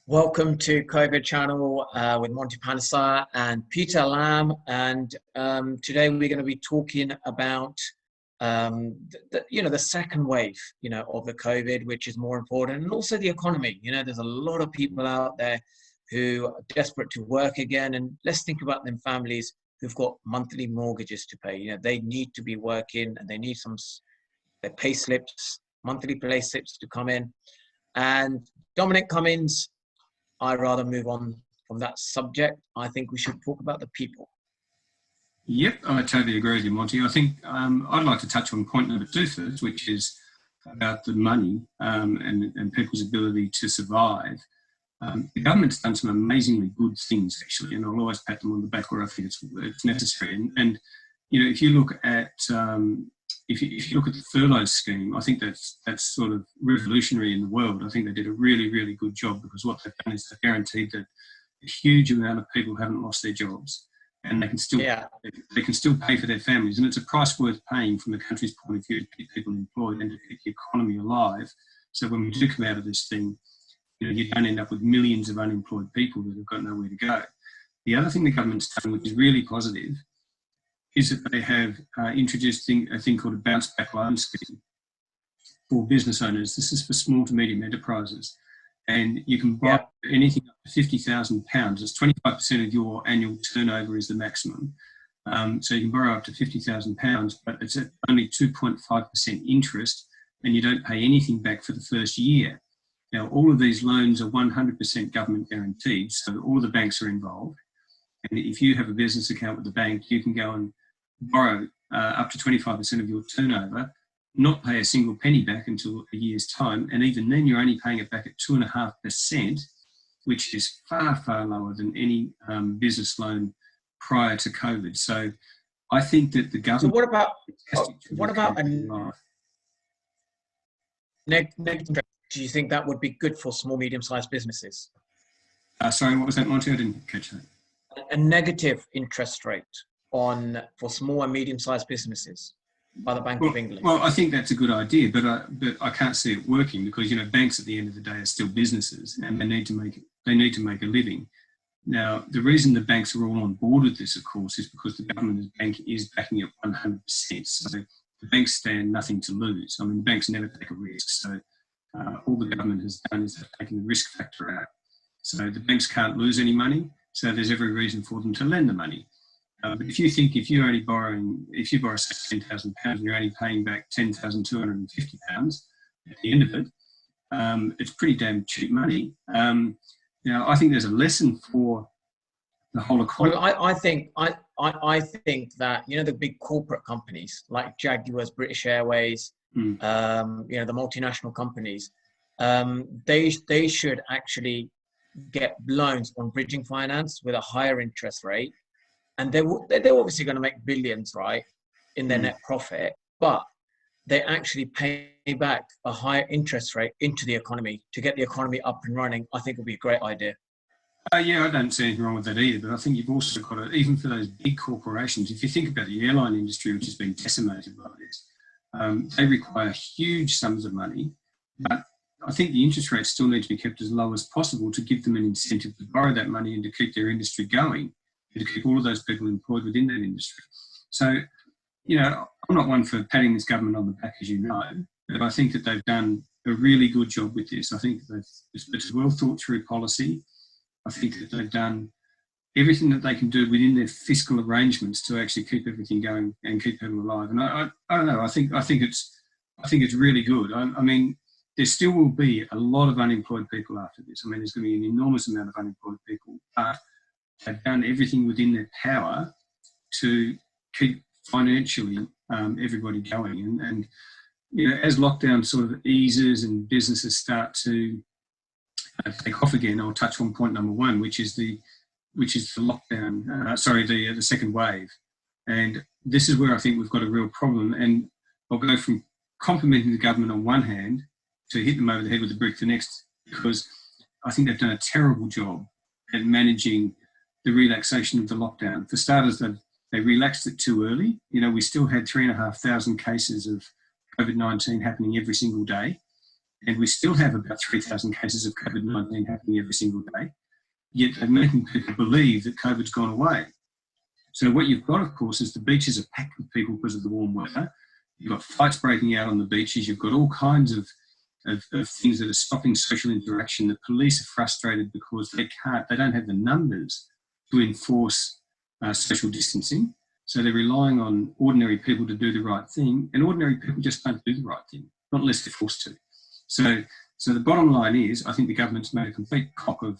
Welcome to COVID channel with Monty Panesar and Peter Lamb. And today we're going to be talking about the second wave, of the COVID, which is more important, and also the economy. There's a lot of people out there who are desperate to work again, and let's think about them families who've got monthly mortgages to pay. They need to be working, and they need their pay slips, monthly pay slips to come in. And Dominic Cummings, I'd rather move on from that subject. I think we should talk about the people. Yep, I totally agree with you, Monty. I think I'd like to touch on point number 2 first, which is about the money and people's ability to survive. The government's done some amazingly good things, actually, and I'll always pat them on the back where I think it's necessary. And if you look at if you look at the furlough scheme, I think that's sort of revolutionary in the world. I think they did a really, really good job, because what they've done is they've guaranteed that a huge amount of people haven't lost their jobs, and they can still pay for their families. And it's a price worth paying from the country's point of view to keep people employed and to keep the economy alive. So when we do come out of this thing, you don't end up with millions of unemployed people that have got nowhere to go. The other thing the government's done, which is really positive, is that they have introduced a thing called a bounce back loan scheme for business owners. This is for small to medium enterprises. And you can borrow anything up to £50,000. It's 25% of your annual turnover is the maximum. So you can borrow up to £50,000, but it's at only 2.5% interest, and you don't pay anything back for the first year. Now, all of these loans are 100% government guaranteed, so all the banks are involved. And if you have a business account with the bank, you can go and borrow up to 25% of your turnover, not pay a single penny back until a year's time, and even then you're only paying it back at 2.5%, which is far, far lower than any business loan prior to COVID. So I think that the government... So what about a negative? Do you think that would be good for small, medium-sized businesses? Sorry, what was that, Monty? I didn't catch that. A negative interest rate for small and medium-sized businesses by the Bank of England. Well, I think that's a good idea, but I can't see it working, because banks at the end of the day are still businesses, and they need to make a living. Now, the reason the banks are all on board with this, of course, is because the government is backing it 100%. So the banks stand nothing to lose. I mean, the banks never take a risk. So all the government has done is taken the risk factor out. So the banks can't lose any money. So there's every reason for them to lend the money. But if you borrow say £10,000 and you're only paying back £10,250 at the end of it, it's pretty damn cheap money. Now, I think there's a lesson for the whole economy. Well, I think that the big corporate companies like Jaguars, British Airways, the multinational companies, they should actually get loans on bridging finance with a higher interest rate, and they're obviously going to make billions, right, in their net profit, but they actually pay back a higher interest rate into the economy to get the economy up and running. I think would be a great idea. Yeah, I don't see anything wrong with that either, but I think you've also got to, even for those big corporations, if you think about the airline industry, which has been decimated by this, they require huge sums of money, but I think the interest rates still need to be kept as low as possible to give them an incentive to borrow that money and to keep their industry going, and to keep all of those people employed within that industry. So, I'm not one for patting this government on the back, as you know, but I think that they've done a really good job with this. I think it's a well thought through policy. I think that they've done everything that they can do within their fiscal arrangements to actually keep everything going and keep people alive. And I don't know. I think it's really good. I mean, there still will be a lot of unemployed people after this. I mean, there's going to be an enormous amount of unemployed people, but they've done everything within their power to keep financially everybody going. And as lockdown sort of eases and businesses start to take off again, I'll touch on point number 1, which is the lockdown. The second wave. And this is where I think we've got a real problem. And I'll go from complimenting the government on one hand to hit them over the head with a brick the next, because I think they've done a terrible job at managing the relaxation of the lockdown. For starters, they relaxed it too early. We still had 3,500 cases of COVID-19 happening every single day. and we still have about 3,000 cases of COVID-19 happening every single day, yet they're making people believe that COVID's gone away. So what you've got, of course, is the beaches are packed with people because of the warm weather. You've got fights breaking out on the beaches. You've got all kinds of things that are stopping social interaction. The police are frustrated because they don't have the numbers to enforce social distancing. So they're relying on ordinary people to do the right thing, and ordinary people just don't do the right thing, not unless they're forced to. So the bottom line is, I think the government's made a complete cock of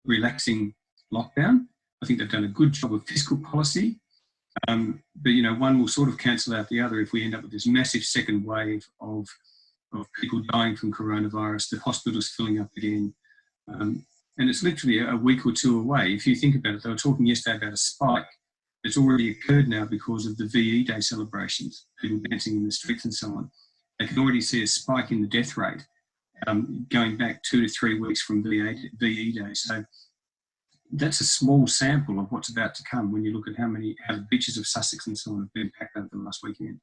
relaxing lockdown. I think they've done a good job of fiscal policy, but one will sort of cancel out the other if we end up with this massive second wave of people dying from coronavirus, the hospitals filling up again, and it's literally a week or two away. If you think about it, they were talking yesterday about a spike that's already occurred now because of the VE Day celebrations, people dancing in the streets and so on. They can already see a spike in the death rate going back 2 to 3 weeks from VE Day. So that's a small sample of what's about to come when you look at how the beaches of Sussex and so on have been packed over the last weekend.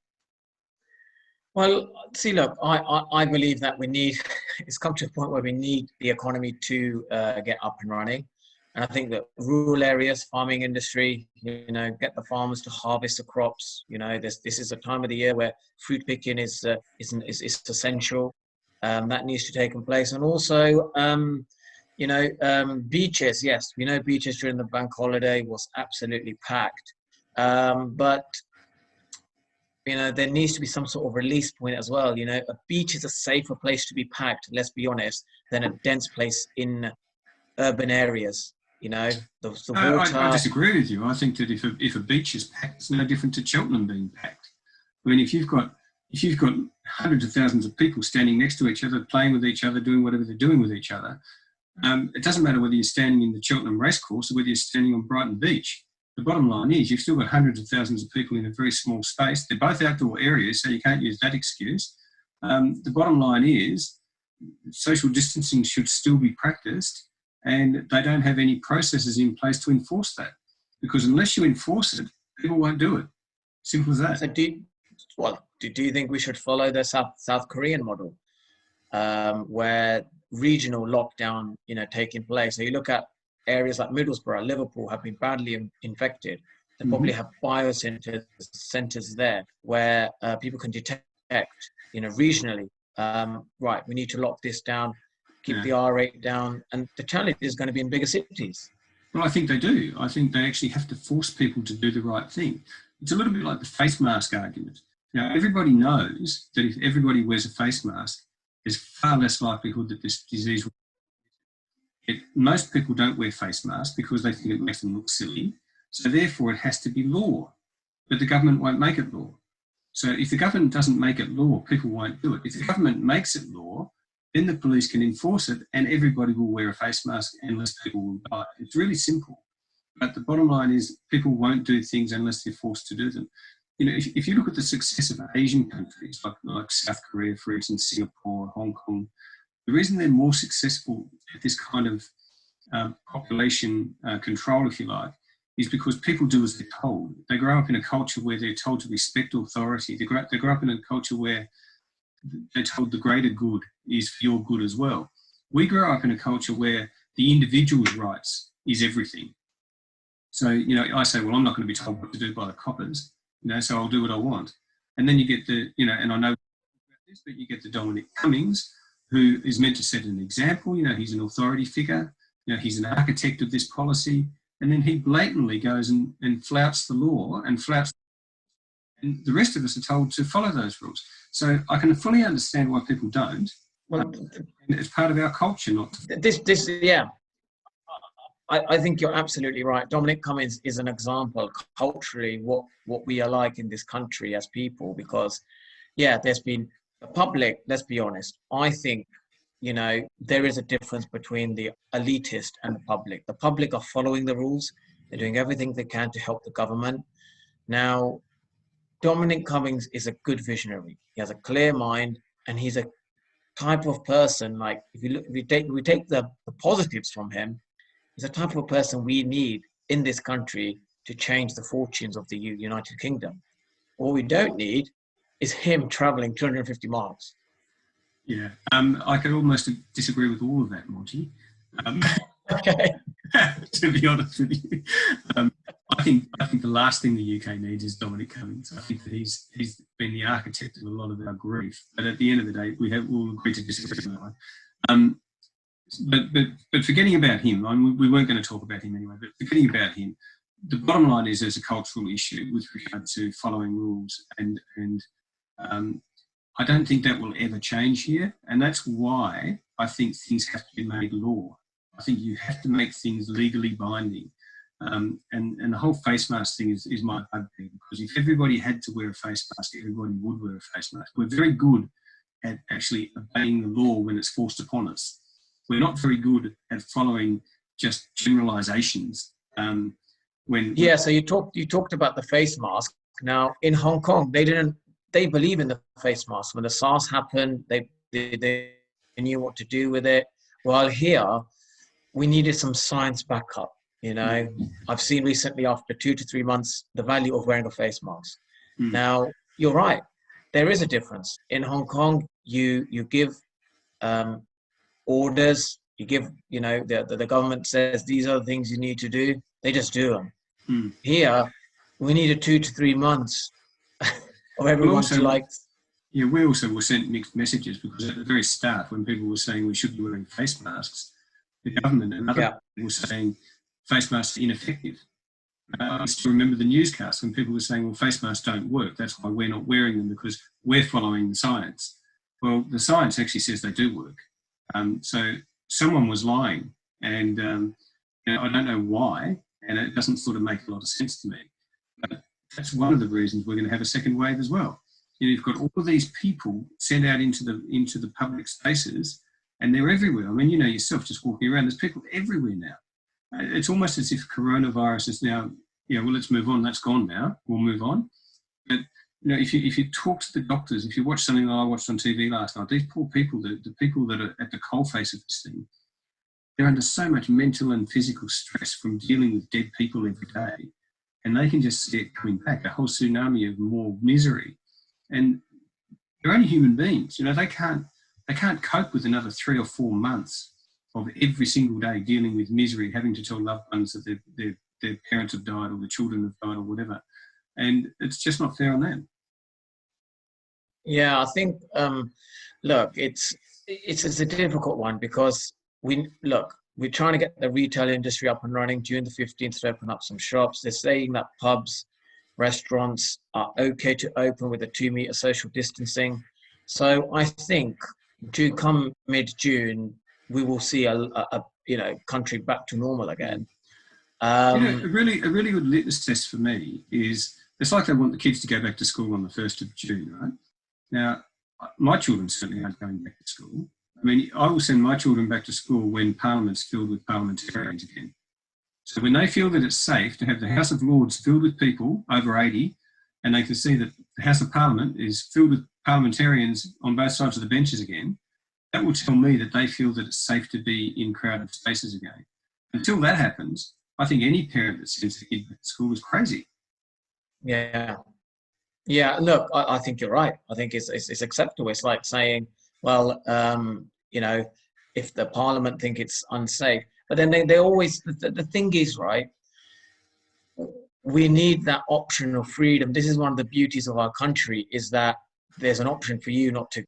Well, see, look, I believe that it's come to a point where we need the economy to get up and running. And I think that rural areas, farming industry, get the farmers to harvest the crops. This is a time of the year where fruit picking is essential. That needs to take place. And also, beaches, yes, beaches during the bank holiday was absolutely packed. But there needs to be some sort of release point as well. A beach is a safer place to be packed, let's be honest, than a dense place in urban areas. The water. I disagree with you. I think that if a beach is packed, it's no different to Cheltenham being packed. I mean, if you've got hundreds of thousands of people standing next to each other, playing with each other, doing whatever they're doing with each other, it doesn't matter whether you're standing in the Cheltenham racecourse or whether you're standing on Brighton Beach. The bottom line is you've still got hundreds of thousands of people in a very small space. They're both outdoor areas, so you can't use that excuse. The bottom line is social distancing should still be practiced, and they don't have any processes in place to enforce that. Because unless you enforce it, people won't do it. Simple as that. So do you think we should follow the South Korean model, where regional lockdown, taking place? So you look at areas like Middlesbrough, Liverpool have been badly infected. They probably have biocenters there where people can detect, regionally, right, we need to lock this down, keep the R rate down. And the challenge is going to be in bigger cities. Well, I think they do. I think they actually have to force people to do the right thing. It's a little bit like the face mask argument. Everybody knows that if everybody wears a face mask, there's far less likelihood that this disease will. Most people don't wear face masks because they think it makes them look silly. So therefore it has to be law, but the government won't make it law. So if the government doesn't make it law, people won't do it. If the government makes it law, then the police can enforce it and everybody will wear a face mask unless people will die. It's really simple. But the bottom line is people won't do things unless they're forced to do them. If you look at the success of Asian countries like South Korea, for instance, Singapore, Hong Kong, the reason they're more successful at this kind of population control, if you like, is because people do as they're told. They grow up in a culture where they're told to respect authority. They grow up in a culture where they're told the greater good is for your good as well. We grow up in a culture where the individual's rights is everything. So, I say, well, I'm not going to be told what to do by the coppers, so I'll do what I want. And then you get and I know about this, but you get the Dominic Cummings, who is meant to set an example. He's an authority figure. He's an architect of this policy. And then he blatantly goes and flouts the law and the rest of us are told to follow those rules. So I can fully understand why people don't. Well, and it's part of our culture not to. Yeah. I think you're absolutely right. Dominic Cummings is an example culturally what we are like in this country as people, because, there's been the public, let's be honest, I think, there is a difference between the elitist and the public. The public are following the rules. They're doing everything they can to help the government. Now, Dominic Cummings is a good visionary. He has a clear mind, and he's a type of person, like, if we take the positives from him, he's the type of person we need in this country to change the fortunes of the United Kingdom. What we don't need is him traveling 250 miles. Yeah, I could almost disagree with all of that, Monty. Okay. To be honest with you, I think the last thing the UK needs is Dominic Cummings. I think that he's been the architect of a lot of our grief. But at the end of the day, we'll agree to disagree on that one. But forgetting about him, we weren't going to talk about him anyway. But forgetting about him, the bottom line is there's a cultural issue with regard to following rules, and I don't think that will ever change here, and that's why I think things have to be made law. I think you have to make things legally binding. And the whole face mask thing is my bugbear, because if everybody had to wear a face mask, everybody would wear a face mask. We're very good at actually obeying the law when it's forced upon us. We're not very good at following just generalizations. So you talked about the face mask. Now in Hong Kong, they believe in the face mask. When the SARS happened, they knew what to do with it. While here, we needed some science backup. I've seen recently, after 2 to 3 months, the value of wearing a face mask. Now, you're right. There is a difference. In Hong Kong, you give orders. You give, the government says these are the things you need to do. They just do them. Here, we needed 2 to 3 months of everyone to like. Yeah, we also were sent mixed messages, because at the very start, when people were saying we should be wearing face masks, the government and other people were saying face masks are ineffective. I still remember the newscast when people were saying, well, face masks don't work. That's why we're not wearing them, because we're following the science. Well, the science actually says they do work. So someone was lying, and I don't know why, and it doesn't sort of make a lot of sense to me. But that's one of the reasons we're going to have a second wave as well. You've got all of these people sent out into the public spaces, and they're everywhere. I mean, yourself just walking around, there's people everywhere now. It's almost as if coronavirus is now, well, let's move on. That's gone now. We'll move on. But, if you talk to the doctors, if you watch something that I watched on TV last night, these poor people, the people that are at the coalface of this thing, they're under so much mental and physical stress from dealing with dead people every day. And they can just see it coming back, a whole tsunami of more misery. And they're only human beings. They can't cope with another 3 or 4 months of every single day dealing with misery, having to tell loved ones that their parents have died, or the children have died, or whatever. And it's just not fair on them. Yeah, I think, look, it's a difficult one, because we're trying to get the retail industry up and running. June the 15th to open up some shops. They're saying that pubs, restaurants are okay to open with a 2-meter social distancing. So I think to come mid-June, we will see a country back to normal again. A really good litmus test for me is, it's like they want the kids to go back to school on the 1st of June, right? Now, my children certainly aren't going back to school. I mean, I will send my children back to school when Parliament's filled with parliamentarians again. So when they feel that it's safe to have the House of Lords filled with people over 80, and they can see that the House of Parliament is filled with parliamentarians on both sides of the benches again, that will tell me that they feel that it's safe to be in crowded spaces again. Until that happens, I think any parent that sends their kid back to school is crazy. Yeah, look, I think you're right. I think it's acceptable. It's like saying, well, if the Parliament think it's unsafe, but then they always, the thing is, right, we need that option of freedom. This is one of the beauties of our country, is that there's an option for you not to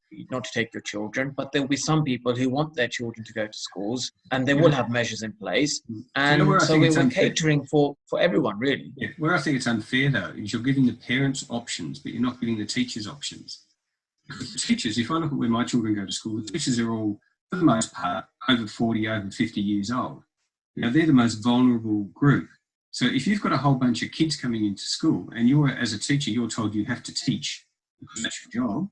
take your children, but there'll be some people who want their children to go to schools, and they will have measures in place. And so we're catering for everyone, really. Yeah, where I think it's unfair, though, is you're giving the parents options, but you're not giving the teachers options. Because the teachers, if I look at where my children go to school, the teachers are all, for the most part, over 40, over 50 years old. They're the most vulnerable group. So if you've got a whole bunch of kids coming into school, and as a teacher, you're told you have to teach, because that's your job,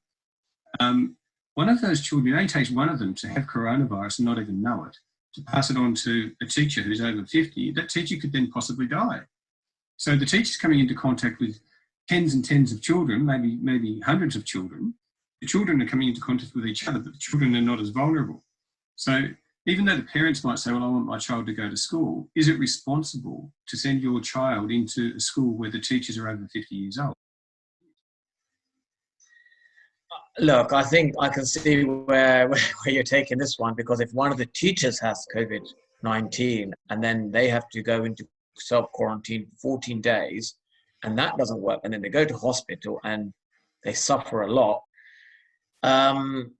one of those children, it takes one of them to have coronavirus and not even know it, to pass it on to a teacher who's over 50, that teacher could then possibly die. So the teacher's coming into contact with tens and tens of children, maybe hundreds of children. The children are coming into contact with each other, but the children are not as vulnerable. So even though the parents might say, well, I want my child to go to school, is it responsible to send your child into a school where the teachers are over 50 years old? Look, I think I can see where you're taking this one, because if one of the teachers has COVID-19 and then they have to go into self-quarantine for 14 days and that doesn't work, and then they go to hospital and they suffer a lot, um,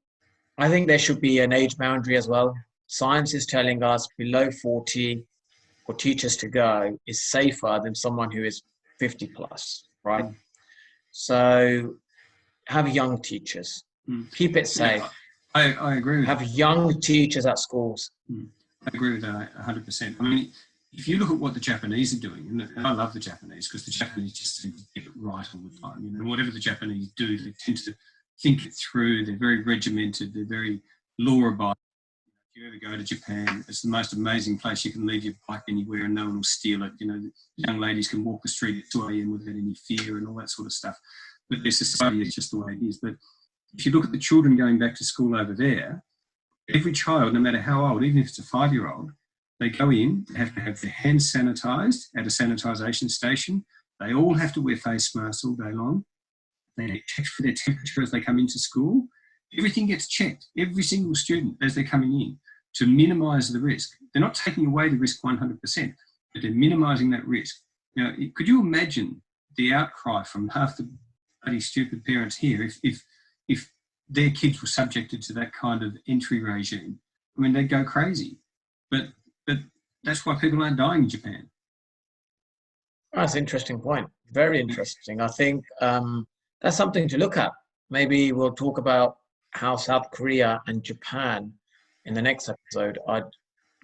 I think there should be an age boundary as well. Science is telling us below 40 for teachers to go is safer than someone who is 50 plus, right? Mm. So have young teachers. Mm. Keep it safe. Yeah, I agree with Have that. young teachers at schools. Mm. I agree with that 100%. I mean, if you look at what the Japanese are doing, and I love the Japanese because the Japanese just seem to get it right all the time. You know, whatever the Japanese do, they tend to think it through. They're very regimented. They're very law-abiding. If you ever go to Japan, it's the most amazing place. You can leave your bike anywhere and no one will steal it. You know, young ladies can walk the street at 2 a.m. without any fear and all that sort of stuff. But their society is just the way it is. But if you look at the children going back to school over there, every child, no matter how old, even if it's a 5-year-old, they go in, they have to have their hands sanitised at a sanitisation station. They all have to wear face masks all day long. They get checked for their temperature as they come into school. Everything gets checked, every single student as they're coming in, to minimise the risk. They're not taking away the risk 100%, but they're minimising that risk. Now, could you imagine the outcry from half the bloody stupid parents here if their kids were subjected to that kind of entry regime? I mean, they'd go crazy. But that's why people aren't dying in Japan. That's an interesting point. Very interesting. I think that's something to look at. Maybe we'll talk about how South Korea and Japan in the next episode are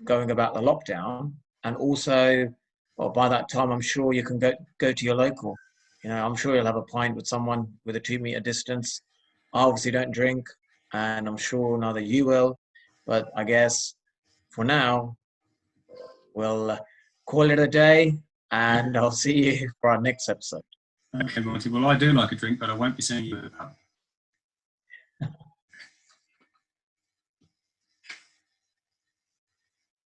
going about the lockdown. And also, well, by that time, I'm sure you can go to your local. You know, I'm sure you'll have a pint with someone with a 2 meter distance. I obviously don't drink, and I'm sure neither you will. But I guess for now, we'll call it a day, and I'll see you for our next episode. Okay, Monty. Well, I do like a drink, but I won't be seeing you at the pub.